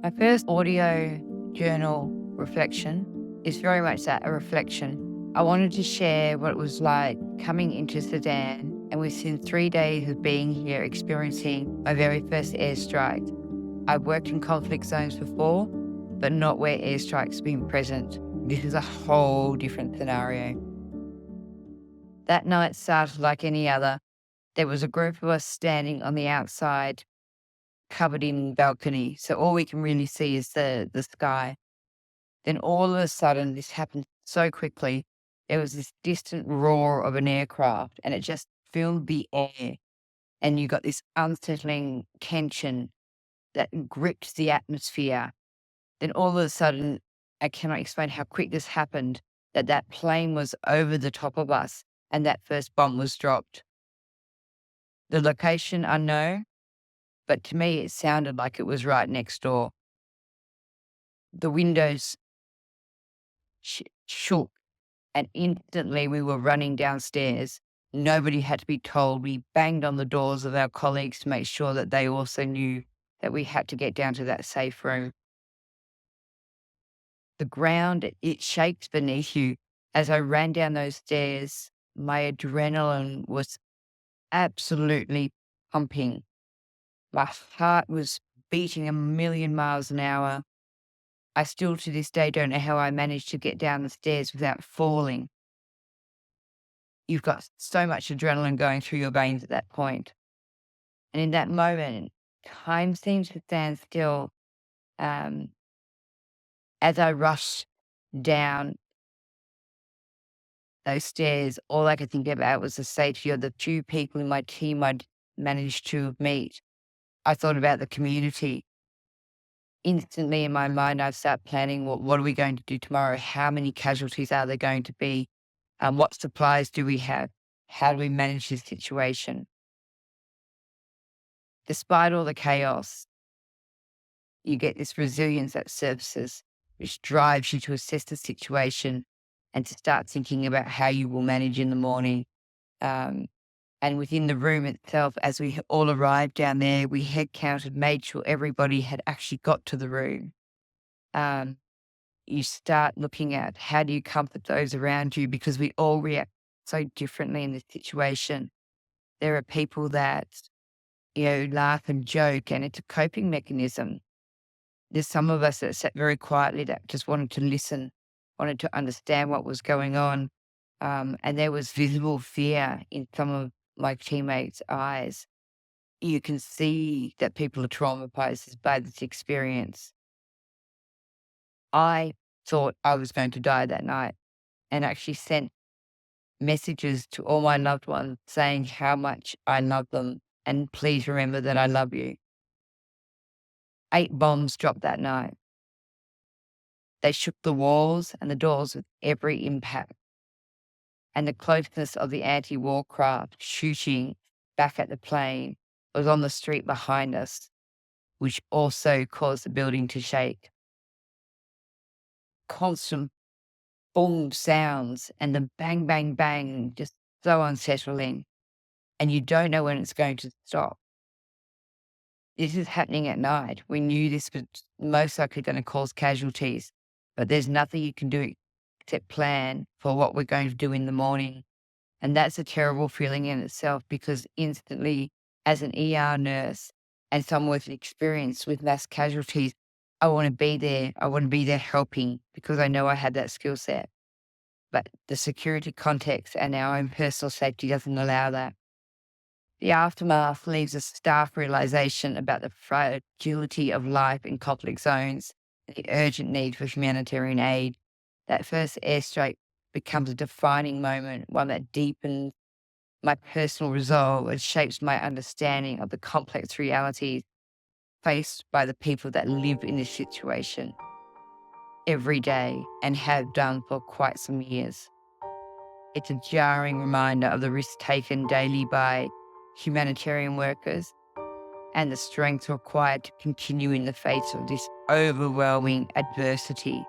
My first audio journal reflection is very much that, a reflection. I wanted to share what it was like coming into Sudan and within 3 days of being here experiencing my very first airstrike. I've worked in conflict zones before, but not where airstrikes have been present. This is a whole different scenario. That night started like any other. There was a group of us standing on the outside, covered in balcony, so all we can really see is the sky. Then all of a sudden, this happened so quickly. There was this distant roar of an aircraft, and it just filled the air. And you got this unsettling tension that gripped the atmosphere. Then all of a sudden, I cannot explain how quick this happened, that plane was over the top of us and that first bomb was dropped. The location unknown, but to me, it sounded like it was right next door. The windows shook, and instantly we were running downstairs. Nobody had to be told. We banged on the doors of our colleagues to make sure that they also knew that we had to get down to that safe room. The ground, it shakes beneath you. As I ran down those stairs, my adrenaline was absolutely pumping. My heart was beating a million miles an hour. I still to this day don't know how I managed to get down the stairs without falling. You've got so much adrenaline going through your veins at that point. And in that moment, time seems to stand still. Um, as I rushed down those stairs, all I could think about was the safety of the few people in my team I'd managed to meet. I thought about the community. Instantly in my mind, I've started planning, what are we going to do tomorrow? How many casualties are there going to be? What supplies do we have? How do we manage this situation? Despite all the chaos, you get this resilience that surfaces, which drives you to assess the situation and to start thinking about how you will manage in the morning. Um, and within the room itself, as we all arrived down there, we head counted, made sure everybody had actually got to the room. Um, you start looking at how do you comfort those around you, because we all react so differently in this situation. There are people that, laugh and joke, and it's a coping mechanism. There's some of us that sat very quietly that just wanted to listen, wanted to understand what was going on. And there was visible fear in some of my teammates' eyes. You can see that people are traumatized by this experience. I thought I was going to die that night and actually sent messages to all my loved ones saying how much I love them and please remember that I love you. 8 bombs dropped that night. They shook the walls and the doors with every impact. And the closeness of the anti-war craft shooting back at the plane was on the street behind us, which also caused the building to shake. Constant boom sounds and the bang, bang, bang, just so unsettling. And you don't know when it's going to stop. This is happening at night. We knew this was most likely going to cause casualties, but there's nothing you can do except plan for what we're going to do in the morning. And that's a terrible feeling in itself, because instantly, as an ER nurse and someone with experience with mass casualties, I want to be there. I want to be there helping, because I know I have that skill set. But the security context and our own personal safety doesn't allow that. The aftermath leaves a stark realization about the fragility of life in conflict zones and the urgent need for humanitarian aid. That first airstrike becomes a defining moment, one that deepens my personal resolve and shapes my understanding of the complex realities faced by the people that live in this situation every day and have done for quite some years. It's a jarring reminder of the risks taken daily by humanitarian workers and the strength required to continue in the face of this overwhelming adversity.